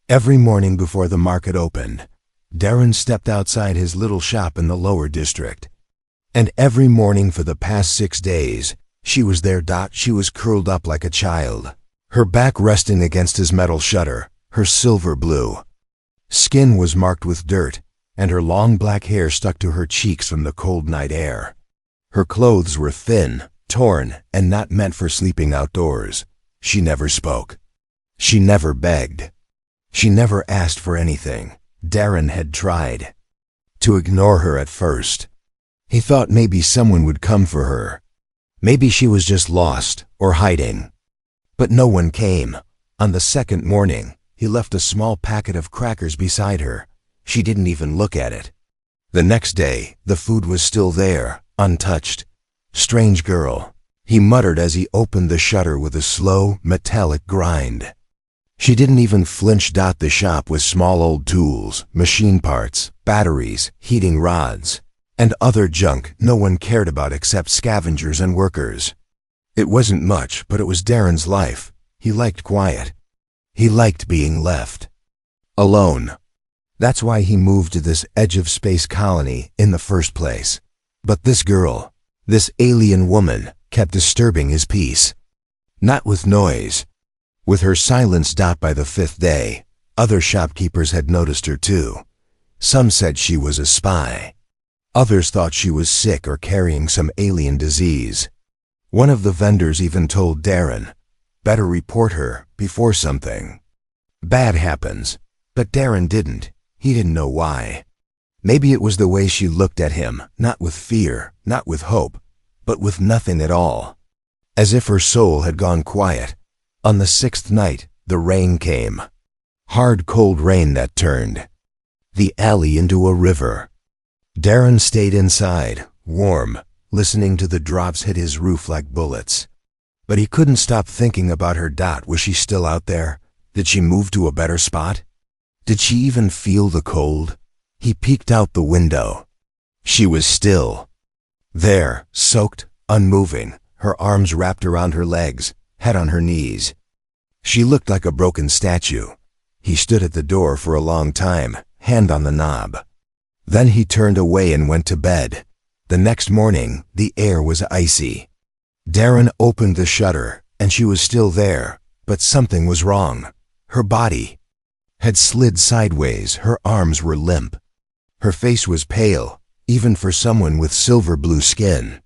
Every morning before the market opened, Darren stepped outside his little shop in the lower district. And every morning for the past 6 days, she was there. She was curled up like a child, her back resting against his metal shutter, her silver blue skin was marked with dirt, and her long black hair stuck to her cheeks from the cold night air. Her clothes were thin, torn, and not meant for sleeping outdoors. She never spoke. She never begged. She never asked for anything. Darren had tried to ignore her at first. He thought maybe someone would come for her. Maybe she was just lost or hiding. But no one came. On the second morning, he left a small packet of crackers beside her. She didn't even look at it. The next day, the food was still there, untouched. Strange girl, he muttered as he opened the shutter with a slow, metallic grind. She didn't even flinch. The shop was small old tools, machine parts, batteries, heating rods, and other junk no one cared about except scavengers and workers. It wasn't much, but it was Darren's life. He liked quiet. He liked being left alone. That's why he moved to this edge of space colony in the first place. But this girl, this alien woman, kept disturbing his peace. Not with noise, with her silence. By the 5th day, other shopkeepers had noticed her too. Some said she was a spy. Others thought she was sick or carrying some alien disease. One of the vendors even told Darren, better report her before something bad happens. But Darren didn't. He didn't know why. Maybe it was the way she looked at him, not with fear, not with hope, but with nothing at all. As if her soul had gone quiet. On the 6th night, the rain came. Hard, cold rain that turned the alley into a river. Darren stayed inside, warm, listening to the drops hit his roof like bullets. But he couldn't stop thinking about her. Was she still out there? Did she move to a better spot? Did she even feel the cold? He peeked out the window. She was still there, soaked, unmoving, her arms wrapped around her legs, head on her knees. She looked like a broken statue. He stood at the door for a long time, hand on the knob. Then he turned away and went to bed. The next morning, the air was icy. Darren opened the shutter, and she was still there, but something was wrong. Her body had slid sideways, her arms were limp. Her face was pale, even for someone with silver blue skin.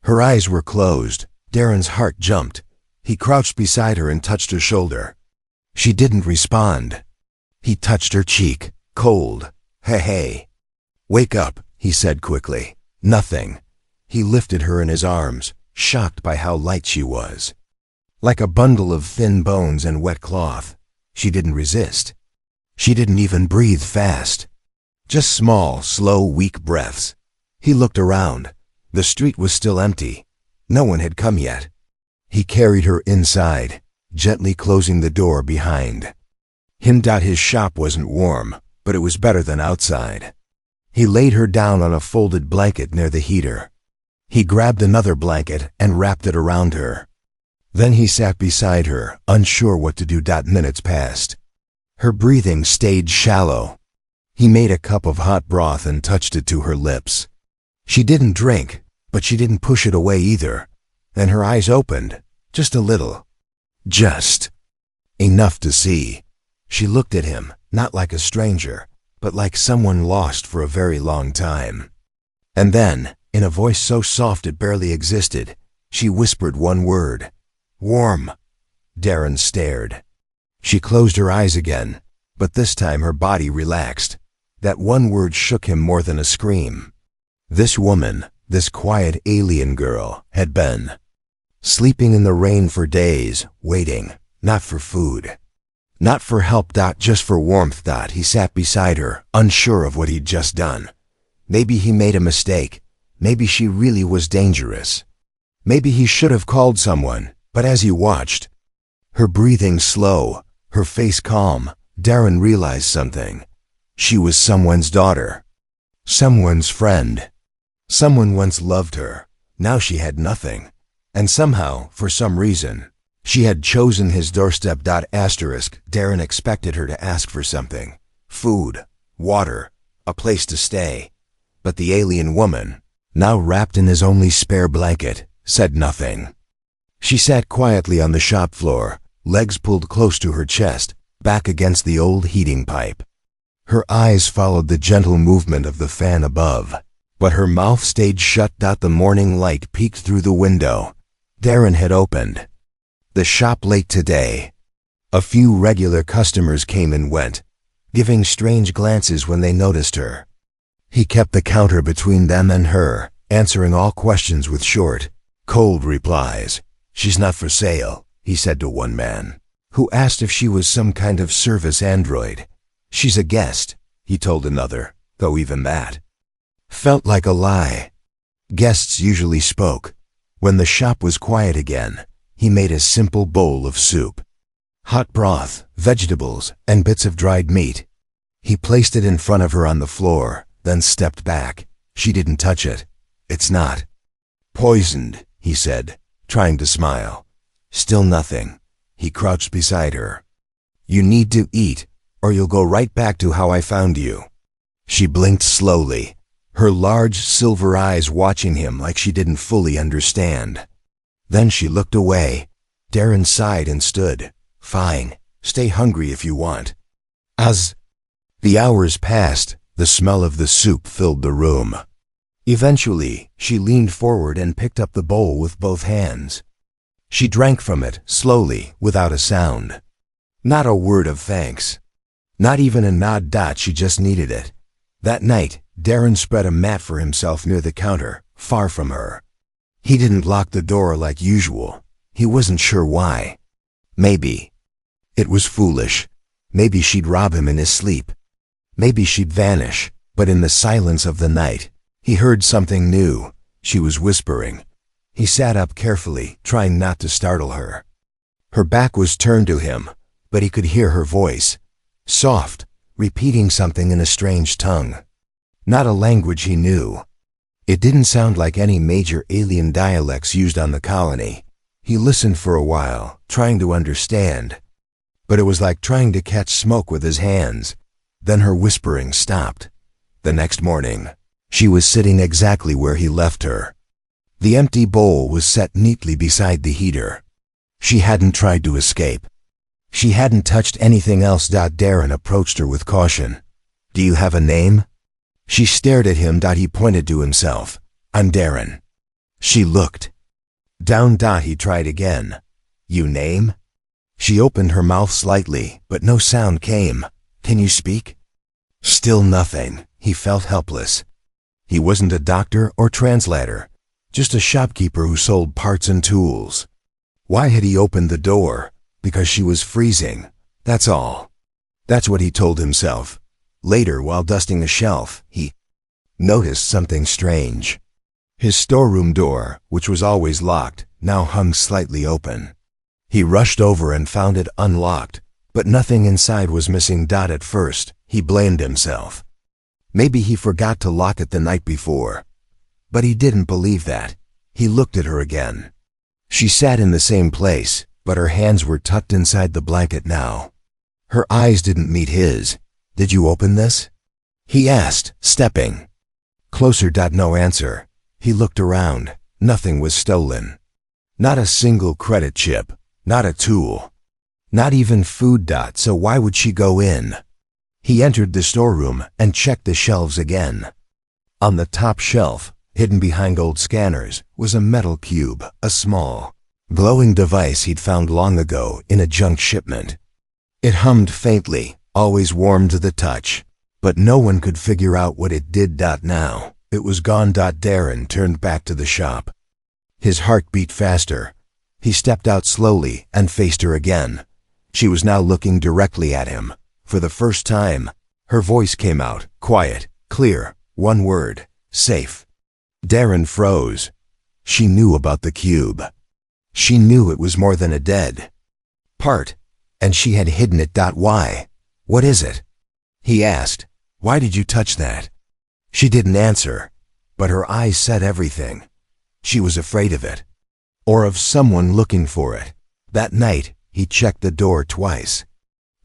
Her eyes were closed. Darren's heart jumped. He crouched beside her and touched her shoulder. She didn't respond. He touched her cheek, cold. Hey. Wake up, he said quickly. Nothing. He lifted her in his arms, shocked by how light she was. Like a bundle of thin bones and wet cloth. She didn't resist. She didn't even breathe fast. Just small, slow, weak breaths. He looked around. The street was still empty. No one had come yet. He carried her inside, gently closing the door behind him. His shop wasn't warm, but it was better than outside. He laid her down on a folded blanket near the heater. He grabbed another blanket and wrapped it around her. Then he sat beside her, unsure what to do. Minutes passed. Her breathing stayed shallow. He made a cup of hot broth and touched it to her lips. She didn't drink, but she didn't push it away either. Then her eyes opened, just a little. Just enough to see. She looked at him, not like a stranger, but like someone lost for a very long time. And then, in a voice so soft it barely existed, she whispered one word. Warm. Darren stared. She closed her eyes again, but this time her body relaxed. That one word shook him more than a scream. This woman, this quiet alien girl, had been sleeping in the rain for days, waiting, not for food, not for help. Just for warmth. He sat beside her, unsure of what he'd just done. Maybe he made a mistake. Maybe she really was dangerous. Maybe he should have called someone. But as he watched, her breathing slow, her face calm, Darren realized something. She was someone's daughter. Someone's friend. Someone once loved her. Now she had nothing. And somehow, for some reason, She had chosen his doorstep. Darren expected her to ask for something. Food, water, a place to stay. But the alien woman, now wrapped in his only spare blanket, said nothing. She sat quietly on the shop floor, legs pulled close to her chest, back against the old heating pipe. Her eyes followed the gentle movement of the fan above, but her mouth stayed shut. The morning light peeked through the window. Darren had opened the shop late today. A few regular customers came and went, giving strange glances when they noticed her. He kept the counter between them and her, answering all questions with short, cold replies. "She's not for sale," he said to one man, who asked if she was some kind of service android. "She's a guest," he told another, though even that felt like a lie. Guests usually spoke. When the shop was quiet again, he made a simple bowl of soup. Hot broth, vegetables, and bits of dried meat. He placed it in front of her on the floor, then stepped back. She didn't touch it. "It's not poisoned," he said, trying to smile. Still nothing. He crouched beside her. "You need to eat, or you'll go right back to how I found you." She blinked slowly, her large silver eyes watching him like she didn't fully understand. Then she looked away. Darren sighed and stood. "Fine, stay hungry if you want." As the hours passed, the smell of the soup filled the room. Eventually, she leaned forward and picked up the bowl with both hands. She drank from it, slowly, without a sound. Not a word of thanks. Not even a nod. She just needed it. That night, Darren spread a mat for himself near the counter, far from her. He didn't lock the door like usual. He wasn't sure why. Maybe it was foolish. Maybe she'd rob him in his sleep. Maybe she'd vanish. But in the silence of the night, he heard something new. She was whispering. He sat up carefully, trying not to startle her. Her back was turned to him, but he could hear her voice. Soft, repeating something in a strange tongue. Not a language he knew. It didn't sound like any major alien dialects used on the colony. He listened for a while, trying to understand. But it was like trying to catch smoke with his hands. Then her whispering stopped. The next morning, she was sitting exactly where he left her. The empty bowl was set neatly beside the heater. She hadn't tried to escape. She hadn't touched anything else. Darren approached her with caution. "Do you have a name?" She stared at him. He pointed to himself. "I'm Darren." She looked down. He tried again. "You name?" She opened her mouth slightly, but no sound came. "Can you speak?" Still nothing. He felt helpless. He wasn't a doctor or translator, just a shopkeeper who sold parts and tools. Why had he opened the door? Because she was freezing. That's all. That's what he told himself. Later, while dusting a shelf, he noticed something strange. His storeroom door, which was always locked, now hung slightly open. He rushed over and found it unlocked, but nothing inside was missing. At first, he blamed himself. Maybe he forgot to lock it the night before. But he didn't believe that. He looked at her again. She sat in the same place, but her hands were tucked inside the blanket now. Her eyes didn't meet his. "Did you open this?" he asked, stepping closer. No answer. He looked around. Nothing was stolen. Not a single credit chip. Not a tool. Not even food. So why would she go in? He entered the storeroom and checked the shelves again. On the top shelf, hidden behind old scanners, was a metal cube, a small, glowing device he'd found long ago in a junk shipment. It hummed faintly, always warm to the touch, but no one could figure out what it did. Now, it was gone. Darren turned back to the shop. His heart beat faster. He stepped out slowly and faced her again. She was now looking directly at him. For the first time, her voice came out, quiet, clear, one word: safe. Darren froze. She knew about the cube. She knew it was more than a dead part, and she had hidden it. Why? "What is it?" he asked. "Why did you touch that?" She didn't answer, but her eyes said everything. She was afraid of it, or of someone looking for it. That night, he checked the door twice.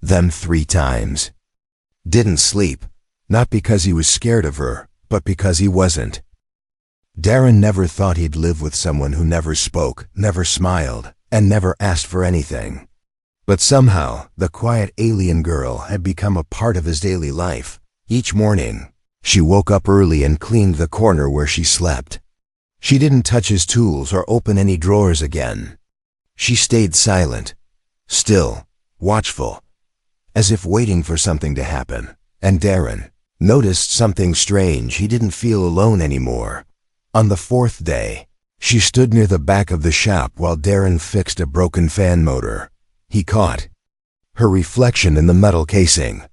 Then 3 times. Didn't sleep. Not because he was scared of her, but because he wasn't. Darren never thought he'd live with someone who never spoke, never smiled, and never asked for anything. But somehow, the quiet alien girl had become a part of his daily life. Each morning, she woke up early and cleaned the corner where she slept. She didn't touch his tools or open any drawers again. She stayed silent, still, watchful, as if waiting for something to happen. And Darren noticed something strange. He didn't feel alone anymore. On the 4th day, she stood near the back of the shop while Darren fixed a broken fan motor. He caught her reflection in the metal casing.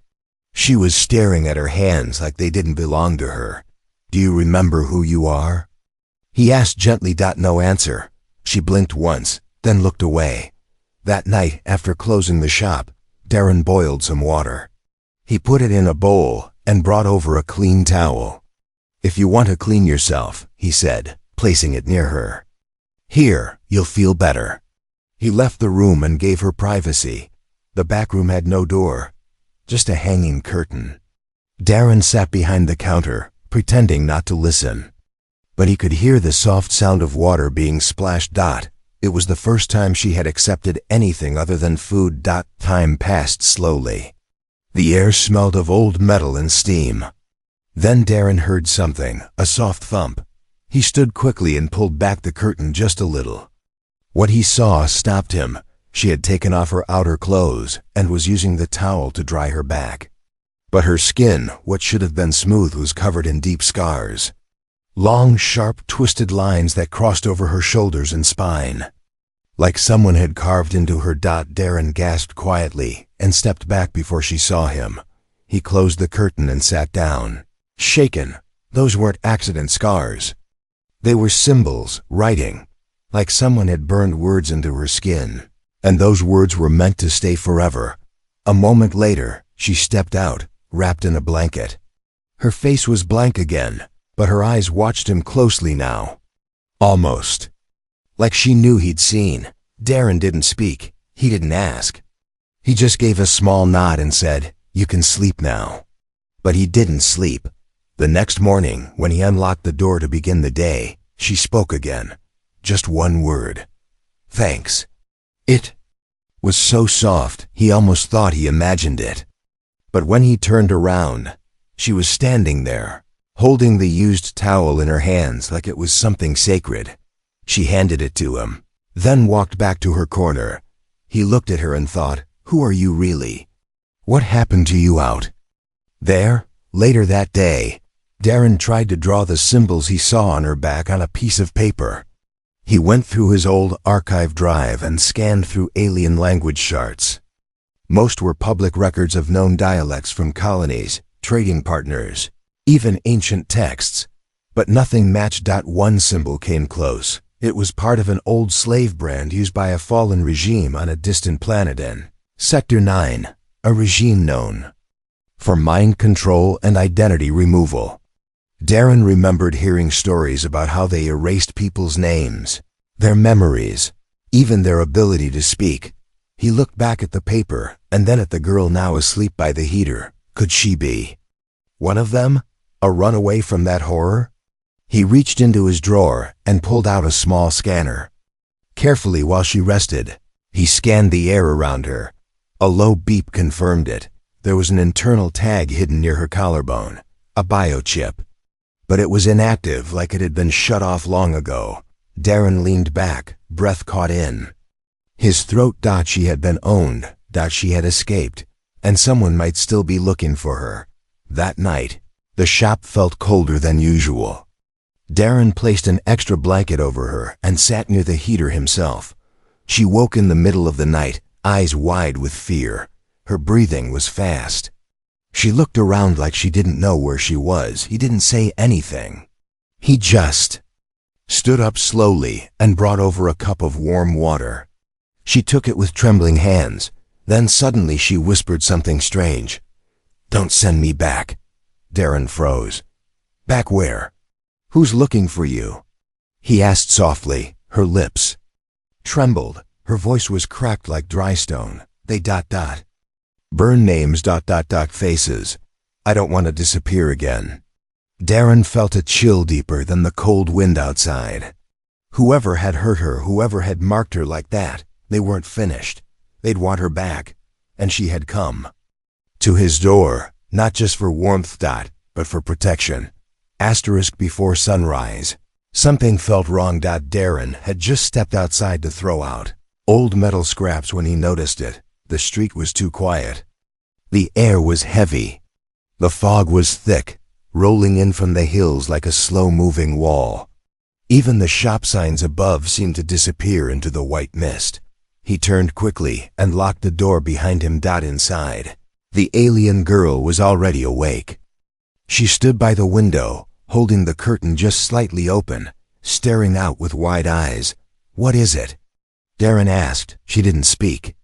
She was staring at her hands like they didn't belong to her. "Do you remember who you are?" he asked gently. No answer. She blinked once, then looked away. That night, after closing the shop, Darren boiled some water. He put it in a bowl and brought over a clean towel. "If you want to clean yourself," he said, placing it near her. "Here, you'll feel better." He left the room and gave her privacy. The back room had no door, just a hanging curtain. Darren sat behind the counter, pretending not to listen. But he could hear the soft sound of water being splashed. It was the first time she had accepted anything other than food. Time passed slowly. The air smelled of old metal and steam. Then Darren heard something, a soft thump. He stood quickly and pulled back the curtain just a little. What he saw stopped him. She had taken off her outer clothes and was using the towel to dry her back. But her skin, what should have been smooth, was covered in deep scars. Long, sharp, twisted lines that crossed over her shoulders and spine. Like someone had carved into her. Darren gasped quietly and stepped back before she saw him. He closed the curtain and sat down. Shaken. Those weren't accident scars. They were symbols, writing, like someone had burned words into her skin. And those words were meant to stay forever. A moment later, she stepped out, wrapped in a blanket. Her face was blank again, but her eyes watched him closely now. Almost like she knew he'd seen. Darren didn't speak. He didn't ask. He just gave a small nod and said, "You can sleep now." But he didn't sleep. The next morning, when he unlocked the door to begin the day, she spoke again. Just one word. "Thanks." It was so soft, he almost thought he imagined it. But when he turned around, she was standing there, holding the used towel in her hands like it was something sacred. She handed it to him, then walked back to her corner. He looked at her and thought, "Who are you really? What happened to you out there?" Later that day, Darren tried to draw the symbols he saw on her back on a piece of paper. He went through his old archive drive and scanned through alien language charts. Most were public records of known dialects from colonies, trading partners, even ancient texts. But nothing matched. One symbol came close. It was part of an old slave brand used by a fallen regime on a distant planet in Sector 9, a regime known for mind control and identity removal. Darren remembered hearing stories about how they erased people's names, their memories, even their ability to speak. He looked back at the paper and then at the girl now asleep by the heater. Could she be one of them? A runaway from that horror? He reached into his drawer and pulled out a small scanner. Carefully while she rested, he scanned the air around her. A low beep confirmed it. There was an internal tag hidden near her collarbone, a biochip. But it was inactive, like it had been shut off long ago. Darren leaned back, breath caught in his throat. She had been owned. She had escaped, and someone might still be looking for her. That night, the shop felt colder than usual. Darren placed an extra blanket over her and sat near the heater himself. She woke in the middle of the night, eyes wide with fear. Her breathing was fast. She looked around like she didn't know where she was. He didn't say anything. He just stood up slowly and brought over a cup of warm water. She took it with trembling hands. Then suddenly she whispered something strange. "Don't send me back." Darren froze. "Back where? Who's looking for you?" he asked softly. Her lips trembled. Her voice was cracked like dry stone. They ... Burn names ... faces. I don't want to disappear again. Darren felt a chill deeper than the cold wind outside. Whoever had hurt her, whoever had marked her like that, they weren't finished. They'd want her back. And she had come. To his door, not just for warmth ... but for protection. Asterisk before sunrise. Something felt wrong. Darren had just stepped outside to throw out old metal scraps when he noticed it. The street was too quiet. The air was heavy. The fog was thick, rolling in from the hills like a slow-moving wall. Even the shop signs above seemed to disappear into the white mist. He turned quickly and locked the door behind him. Inside, the alien girl was already awake. She stood by the window, holding the curtain just slightly open, staring out with wide eyes. "What is it?" Darren asked. She didn't speak,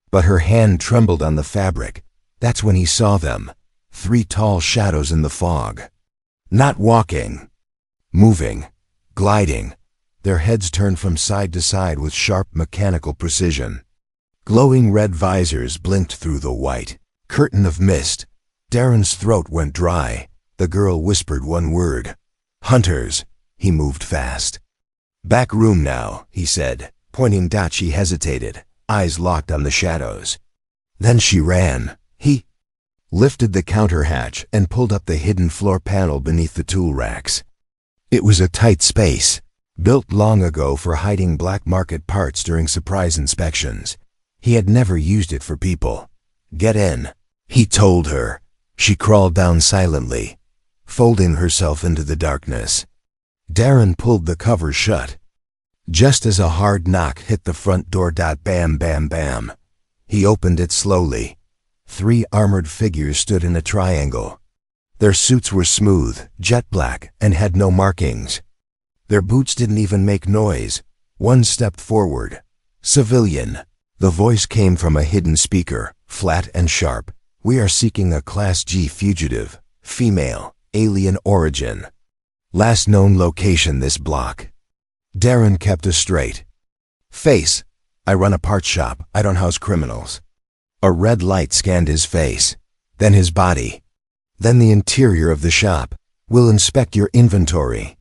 but her hand trembled on the fabric. That's when he saw them, 3 tall shadows in the fog. Not walking, moving, gliding, their heads turned from side to side with sharp mechanical precision. Glowing red visors blinked through the white curtain of mist. Darren's throat went dry. The girl whispered one word. "Hunters." He moved fast. "Back room now," he said, pointing. She hesitated, eyes locked on the shadows. Then she ran. He lifted the counter hatch and pulled up the hidden floor panel beneath the tool racks. It was a tight space, built long ago for hiding black market parts during surprise inspections. He had never used it for people. "Get in," he told her. She crawled down silently, folding herself into the darkness. Darren pulled the cover shut. Just as a hard knock hit the front door. Bam, bam, bam. He opened it slowly. 3 armored figures stood in a triangle. Their suits were smooth, jet black, and had no markings. Their boots didn't even make noise. One stepped forward. "Civilian." The voice came from a hidden speaker, flat and sharp. "We are seeking a Class G fugitive, female, alien origin. Last known location this block." Darren kept a straight face. "I run a parts shop. I don't house criminals." A red light scanned his face, then his body, then the interior of the shop. "We'll inspect your inventory."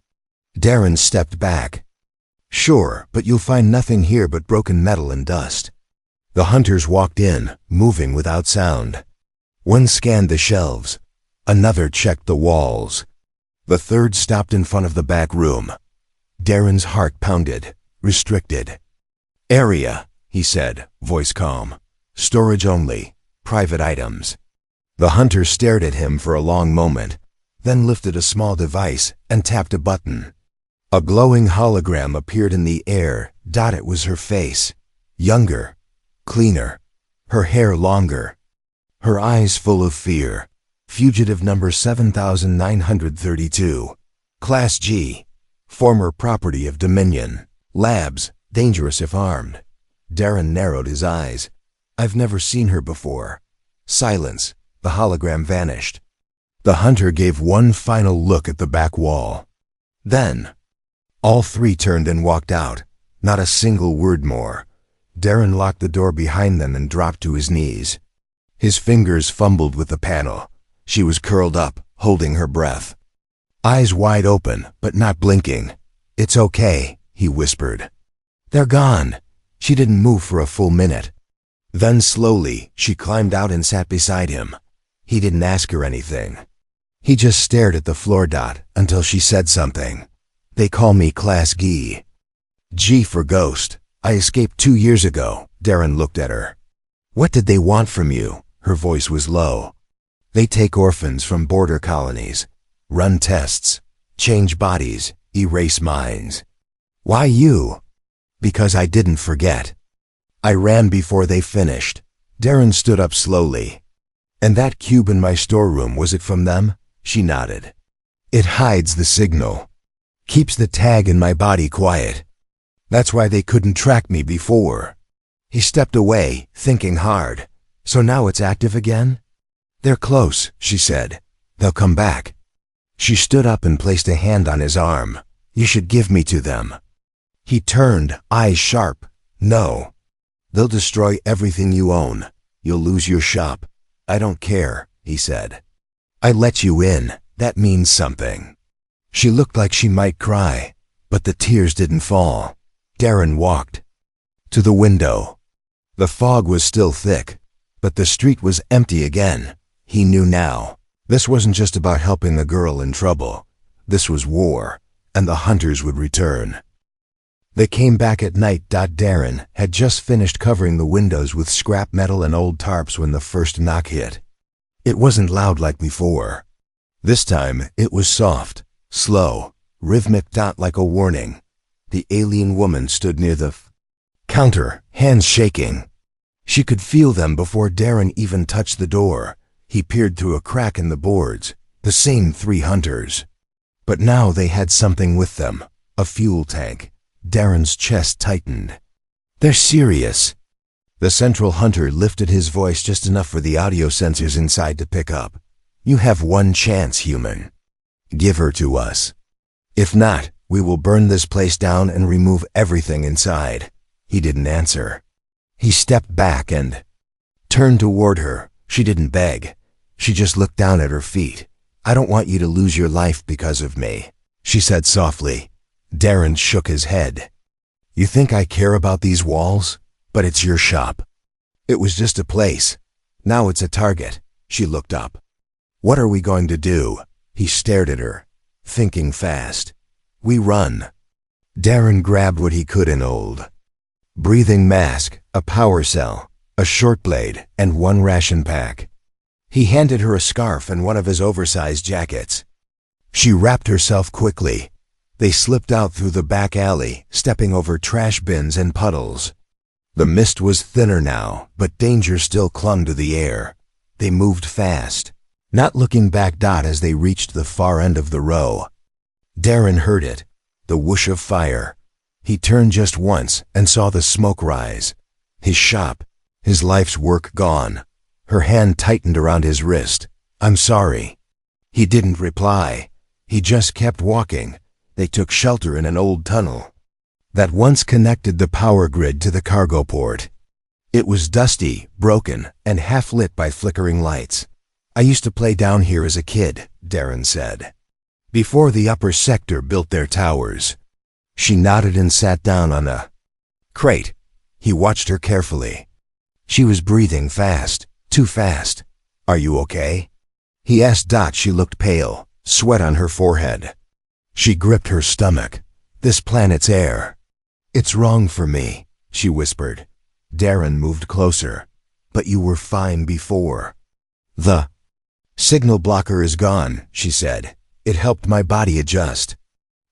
Darren stepped back. "Sure, but you'll find nothing here but broken metal and dust." The hunters walked in, moving without sound. One scanned the shelves. Another checked the walls. The third stopped in front of the back room. Darren's heart pounded. "Restricted area," he said, voice calm. "Storage only. Private items." The hunter stared at him for a long moment, then lifted a small device and tapped a button. A glowing hologram appeared in the air. It was her face. Younger, cleaner, her hair longer, her eyes full of fear. "Fugitive number 7932. Class G. Former property of Dominion. Labs. Dangerous if armed." Darren narrowed his eyes. "I've never seen her before." Silence. The hologram vanished. The hunter gave one final look at the back wall. Then, all 3 turned and walked out. Not a single word more. Darren locked the door behind them and dropped to his knees. His fingers fumbled with the panel. She was curled up, holding her breath. Eyes wide open, but not blinking. "It's okay," he whispered. "They're gone." She didn't move for a full minute. Then slowly, she climbed out and sat beside him. He didn't ask her anything. He just stared at the floor. Until she said something. "They call me Class G. G for ghost. I escaped 2 years ago." Darren looked at her. "What did they want from you?" Her voice was low. "They take orphans from border colonies, run tests, change bodies, erase minds." "Why you?" "Because I didn't forget. I ran before they finished." Darren stood up slowly. "And that cube in my storeroom, was it from them?" She nodded. "It hides the signal. Keeps the tag in my body quiet. That's why they couldn't track me before." He stepped away, thinking hard. "So now it's active again?" "They're close," she said. "They'll come back." She stood up and placed a hand on his arm. "You should give me to them." He turned, eyes sharp. "No." They'll destroy everything you own. You'll lose your shop. I don't care, he said. I let you in. That means something. She looked like she might cry, but the tears didn't fall. Darren walked to the window. The fog was still thick, but the street was empty again. He knew now. This wasn't just about helping the girl in trouble. This was war, and the hunters would return. They came back at night. Darren had just finished covering the windows with scrap metal and old tarps when the first knock hit. It wasn't loud like before. This time, it was soft, slow, rhythmic. Like a warning. The alien woman stood near the counter, hands shaking. She could feel them before Darren even touched the door. He peered through a crack in the boards. The same 3 hunters. But now they had something with them. A fuel tank. Darren's chest tightened. They're serious. The central hunter lifted his voice just enough for the audio sensors inside to pick up. You have one chance, human. Give her to us. If not, we will burn this place down and remove everything inside. He didn't answer. He stepped back and turned toward her. She didn't beg. She just looked down at her feet. I don't want you to lose your life because of me, she said softly. Darren shook his head. You think I care about these walls? But it's your shop. It was just a place. Now it's a target. She looked up. What are we going to do? He stared at her, thinking fast. We run. Darren grabbed what he could in old breathing mask, a power cell, a short blade, and 1 ration pack. He handed her a scarf and one of his oversized jackets. She wrapped herself quickly. They slipped out through the back alley, stepping over trash bins and puddles. The mist was thinner now, but danger still clung to the air. They moved fast, not looking back. As they reached the far end of the row, Darren heard it, the whoosh of fire. He turned just once and saw the smoke rise. His shop, his life's work gone. Her hand tightened around his wrist. I'm sorry. He didn't reply. He just kept walking. They took shelter in an old tunnel that once connected the power grid to the cargo port. It was dusty, broken, and half-lit by flickering lights. I used to play down here as a kid, Darren said, before the upper sector built their towers. She nodded and sat down on a crate. He watched her carefully. She was breathing fast, too fast. Are you okay? He asked. She looked pale, sweat on her forehead. She gripped her stomach. This planet's air. It's wrong for me, she whispered. Darren moved closer. But you were fine before. The signal blocker is gone, she said. It helped my body adjust.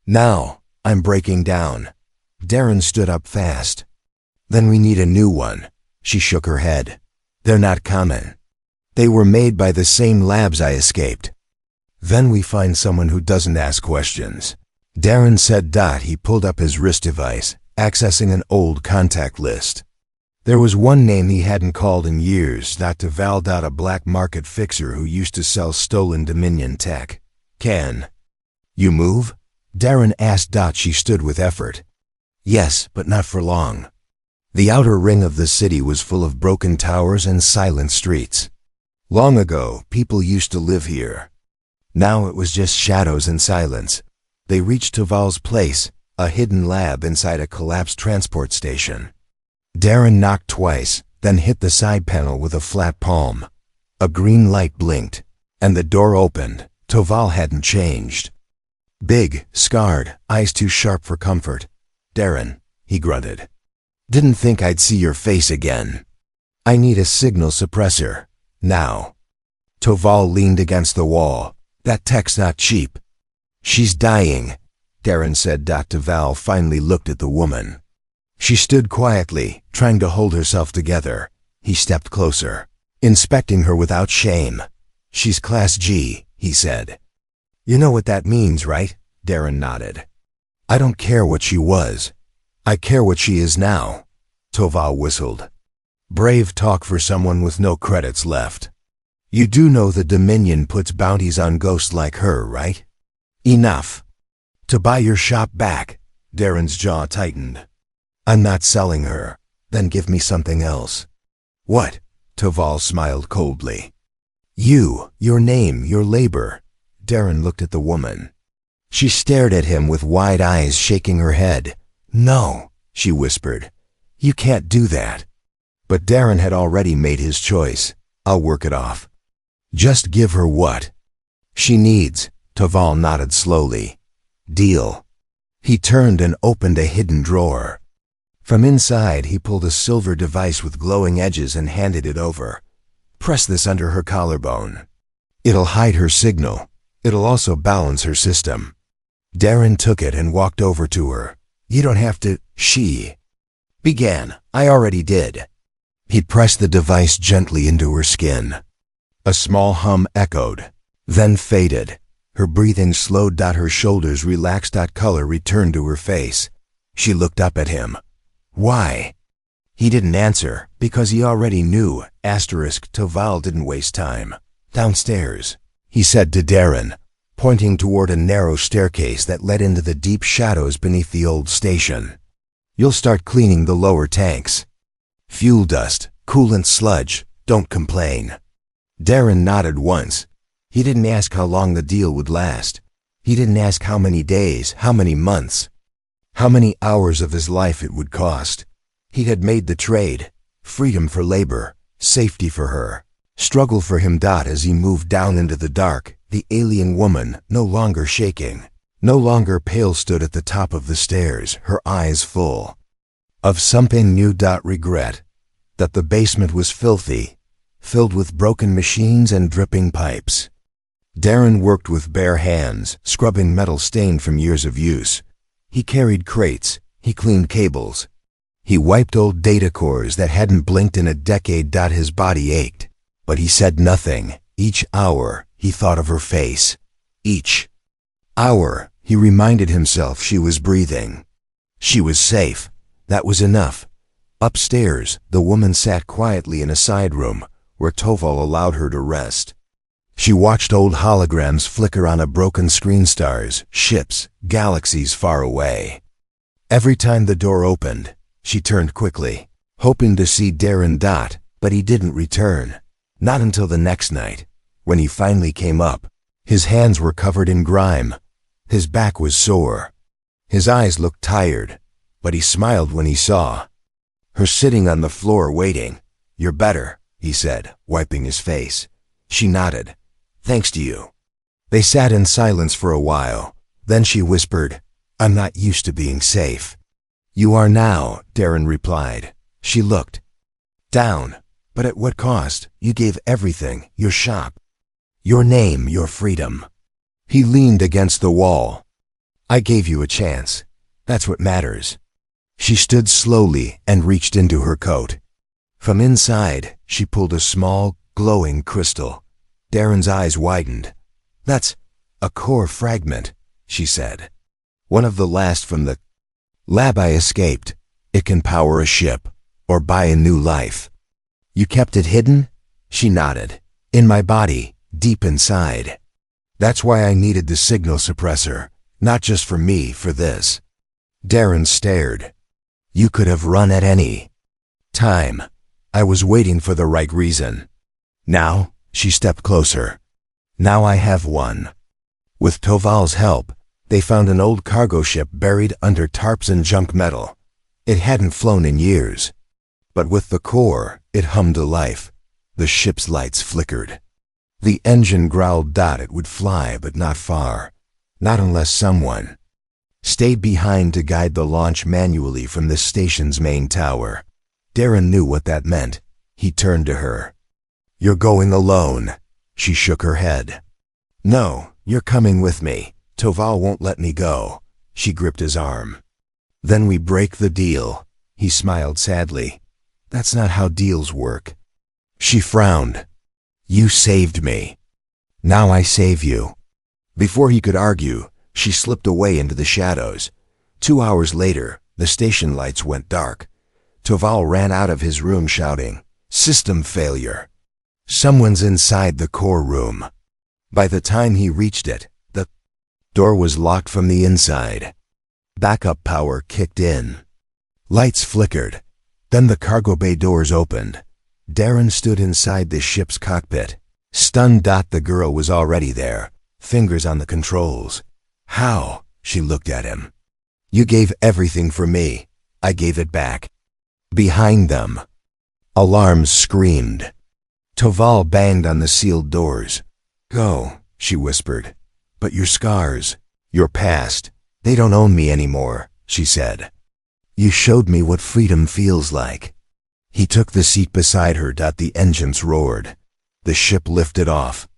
Now, I'm breaking down. Darren stood up fast. Then we need a new one. She shook her head. They're not common. They were made by the same labs I escaped. Then we find someone who doesn't ask questions. Darren said. He pulled up his wrist device, accessing an old contact list. There was one name he hadn't called in years. To Val. A black market fixer who used to sell stolen Dominion tech. Can you move? Darren asked. She stood with effort. Yes, but not for long. The outer ring of the city was full of broken towers and silent streets. Long ago, people used to live here. Now it was just shadows and silence. They reached Toval's place, a hidden lab inside a collapsed transport station. Darren knocked twice, then hit the side panel with a flat palm. A green light blinked, and the door opened. Toval hadn't changed. Big, scarred, eyes too sharp for comfort. Darren, he grunted. Didn't think I'd see your face again. I need a signal suppressor. Now. Toval leaned against the wall. That tech's not cheap. She's dying, Darren said. Toval finally looked at the woman. She stood quietly, trying to hold herself together. He stepped closer, inspecting her without shame. She's Class G, he said. You know what that means, right? Darren nodded. I don't care what she was. I care what she is now. Toval whistled. Brave talk for someone with no credits left. You do know the Dominion puts bounties on ghosts like her, right? Enough. To buy your shop back. Darren's jaw tightened. I'm not selling her. Then give me something else. What? Toval smiled coldly. You, your name, your labor. Darren looked at the woman. She stared at him with wide eyes, shaking her head. No, she whispered. You can't do that. But Darren had already made his choice. I'll work it off. Just give her what she needs. Toval nodded slowly. Deal. He turned and opened a hidden drawer. From inside, he pulled a silver device with glowing edges and handed it over. Press this under her collarbone. It'll hide her signal. It'll also balance her system. Darren took it and walked over to her. You don't have to. She began. I already did. He pressed the device gently into her skin. A small hum echoed, then faded. Her breathing slowed. Her shoulders relaxed. Color returned to her face. She looked up at him. Why? He didn't answer, because he already knew. Toval didn't waste time. Downstairs, he said to Darren, pointing toward a narrow staircase that led into the deep shadows beneath the old station. You'll start cleaning the lower tanks. Fuel dust, coolant sludge, don't complain. Darren nodded once. He didn't ask how long the deal would last. He didn't ask how many days, how many months, how many hours of his life it would cost. He had made the trade. Freedom for labor, safety for her, struggle for him. As he moved down into the dark, the alien woman, no longer shaking, no longer pale, stood at the top of the stairs, her eyes full of something new. Regret that the basement was filthy, filled with broken machines and dripping pipes. Darren worked with bare hands, scrubbing metal stained from years of use. He carried crates, he cleaned cables. He wiped old data cores that hadn't blinked in a decade. His body ached, but he said nothing. Each hour, he thought of her face. Each hour, he reminded himself she was breathing. She was safe. That was enough. Upstairs, the woman sat quietly in a side room, where Toval allowed her to rest. She watched old holograms flicker on a broken screen. Stars, ships, galaxies far away. Every time the door opened, she turned quickly, hoping to see Darren. But he didn't return. Not until the next night, when he finally came up. His hands were covered in grime. His back was sore. His eyes looked tired, but he smiled when he saw her sitting on the floor waiting. You're better, he said, wiping his face. She nodded. Thanks to you. They sat in silence for a while. Then she whispered, I'm not used to being safe. You are now, Darren replied. She looked down. But at what cost? You gave everything, your shop, your name, your freedom. He leaned against the wall. I gave you a chance. That's what matters. She stood slowly and reached into her coat. From inside, she pulled a small, glowing crystal. Darren's eyes widened. That's a core fragment, she said. One of the last from the lab I escaped. It can power a ship, or buy a new life. You kept it hidden? She nodded. In my body, deep inside. That's why I needed the signal suppressor. Not just for me, for this. Darren stared. You could have run at any time. I was waiting for the right reason. Now, she stepped closer. Now I have one. With Toval's help, they found an old cargo ship buried under tarps and junk metal. It hadn't flown in years. But with the core, it hummed to life. The ship's lights flickered. The engine growled. It would fly, but not far. Not unless someone stayed behind to guide the launch manually from the station's main tower. Darren knew what that meant. He turned to her. You're going alone. She shook her head. No, you're coming with me. Toval won't let me go. She gripped his arm. Then we break the deal. He smiled sadly. That's not how deals work. She frowned. You saved me. Now I save you. Before he could argue, she slipped away into the shadows. 2 hours later, the station lights went dark. Toval ran out of his room shouting, System failure. Someone's inside the core room. By the time he reached it, the door was locked from the inside. Backup power kicked in. Lights flickered. Then the cargo bay doors opened. Darren stood inside the ship's cockpit. Stunned. The girl was already there, fingers on the controls. How? She looked at him. You gave everything for me. I gave it back. Behind them, alarms screamed. Toval banged on the sealed doors. Go, she whispered. But your scars, your past, they don't own me anymore, she said. You showed me what freedom feels like. He took the seat beside her. The engines roared. The ship lifted off.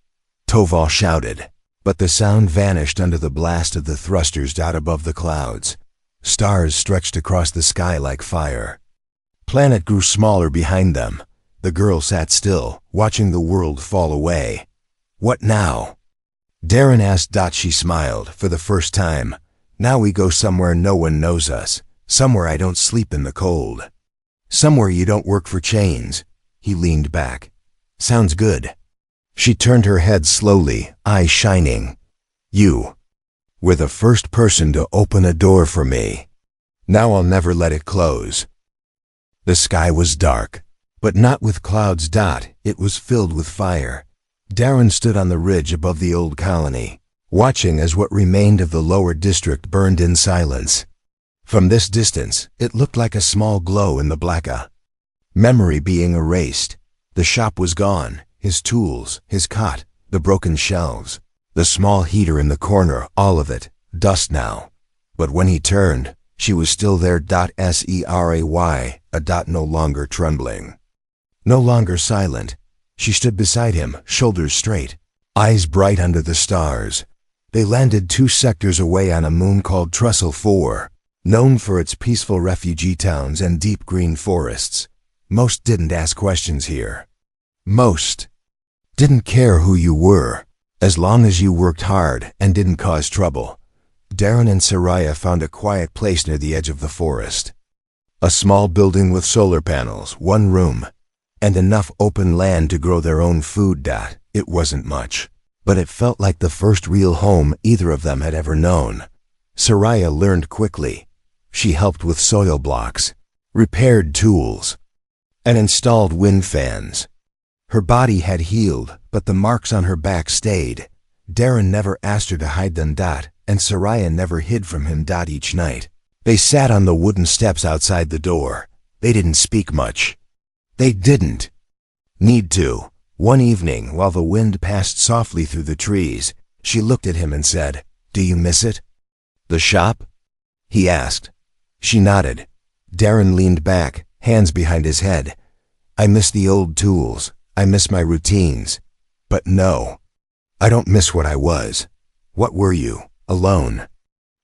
Toval shouted, but the sound vanished under the blast of the thrusters. Above the clouds, stars stretched across the sky like fire. Planet grew smaller behind them. The girl sat still, watching the world fall away. What now? Darren asked. She smiled, for the first time. Now we go somewhere no one knows us. Somewhere I don't sleep in the cold. Somewhere you don't work for chains. He leaned back. Sounds good. She turned her head slowly, eyes shining. You were the first person to open a door for me. Now I'll never let it close. The sky was dark, but not with clouds. It was filled with fire. Darren stood on the ridge above the old colony, watching as what remained of the lower district burned in silence. From this distance, it looked like a small glow in the blackout. Memory being erased. The shop was gone, his tools, his cot, the broken shelves, the small heater in the corner, all of it, dust now. But when he turned, she was still there. Seray, a dot no longer trembling. No longer silent. She stood beside him, shoulders straight, eyes bright under the stars. They landed 2 sectors away on a moon called Trestle 4. Known for its peaceful refugee towns and deep green forests. Most didn't ask questions here. Most didn't care who you were, as long as you worked hard and didn't cause trouble. Darren and Saraya found a quiet place near the edge of the forest. A small building with solar panels, 1 room, and enough open land to grow their own food. It wasn't much, but it felt like the first real home either of them had ever known. Saraya learned quickly. She helped with soil blocks, repaired tools, and installed wind fans. Her body had healed, but the marks on her back stayed. Darren never asked her to hide them. And Saraya never hid from him. Each night, they sat on the wooden steps outside the door. They didn't speak much. They didn't need to. One evening, while the wind passed softly through the trees, she looked at him and said, "Do you miss it?" "The shop?" he asked. She nodded. Darren leaned back, hands behind his head. "I miss the old tools. I miss my routines. But no, I don't miss what I was." "What were you? Alone?"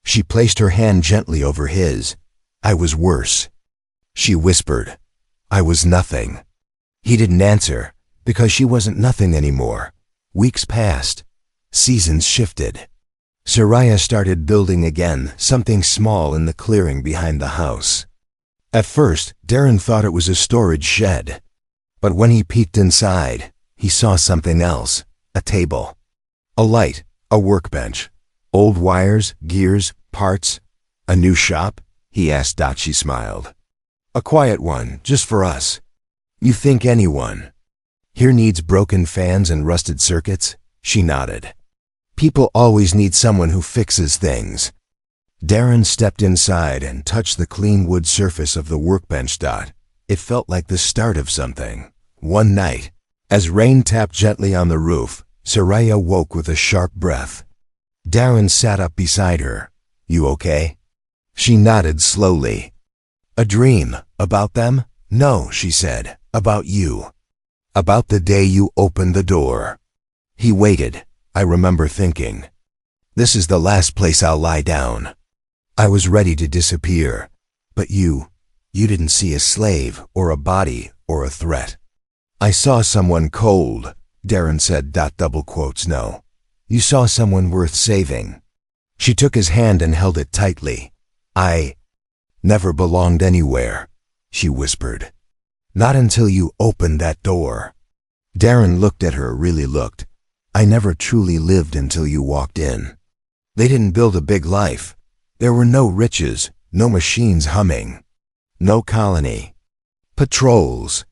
She placed her hand gently over his. "I was worse," she whispered. "I was nothing." He didn't answer, because she wasn't nothing anymore. Weeks passed. Seasons shifted. Saraya started building again, something small in the clearing behind the house. At first, Darren thought it was a storage shed. But when he peeked inside, he saw something else. A table. A light. A workbench. Old wires, gears, parts. "A new shop?" he asked. She smiled. "A quiet one, just for us. You think anyone here needs broken fans and rusted circuits?" She nodded. "People always need someone who fixes things." Darren stepped inside and touched the clean wood surface of the workbench. It felt like the start of something. One night, as rain tapped gently on the roof, Saraya woke with a sharp breath. Darren sat up beside her. "You okay?" She nodded slowly. "A dream. About them?" "No," she said. "About you. About the day you opened the door." He waited. "I remember thinking, this is the last place I'll lie down. I was ready to disappear. But you didn't see a slave, or a body, or a threat." "I saw someone cold," Darren said. Double quotes, "No. You saw someone worth saving." She took his hand and held it tightly. "I never belonged anywhere," she whispered. "Not until you opened that door." Darren looked at her, really looked. "I never truly lived until you walked in." They didn't build a big life. There were no riches, no machines humming, no colony. Patrols.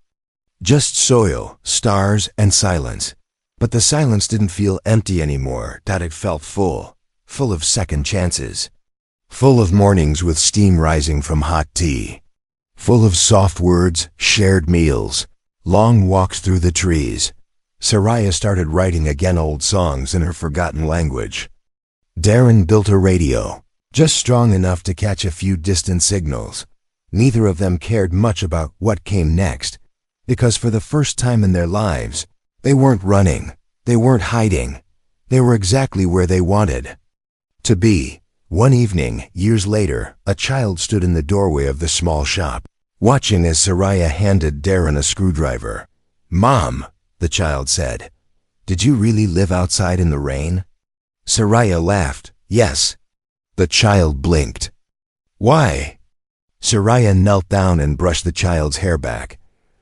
Just soil, stars, and silence. But the silence didn't feel empty anymore, it felt full of second chances. Full of mornings with steam rising from hot tea. Full of soft words, shared meals, long walks through the trees. Soraya started writing again old songs in her forgotten language. Darren built a radio, just strong enough to catch a few distant signals. Neither of them cared much about what came next, because for the first time in their lives, they weren't running, they weren't hiding, they were exactly where they wanted to be. One evening, years later, a child stood in the doorway of the small shop, watching as Soraya handed Darren a screwdriver. "Mom," the child said, "did you really live outside in the rain?" Soraya laughed. "Yes." The child blinked. "Why?" Soraya knelt down and brushed the child's hair back.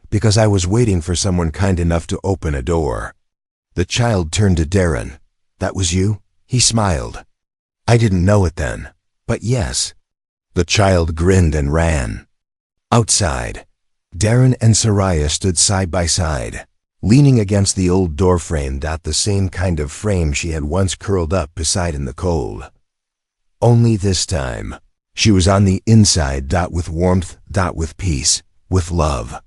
"Because I was waiting for someone kind enough to open a door." The child turned to Darren. "That was you?" He smiled. "I didn't know it then, but yes." The child grinned and ran. Outside, Darren and Soraya stood side by side, leaning against the old doorframe, the same kind of frame she had once curled up beside in the cold. Only this time, she was on the inside, with warmth, with peace, with love.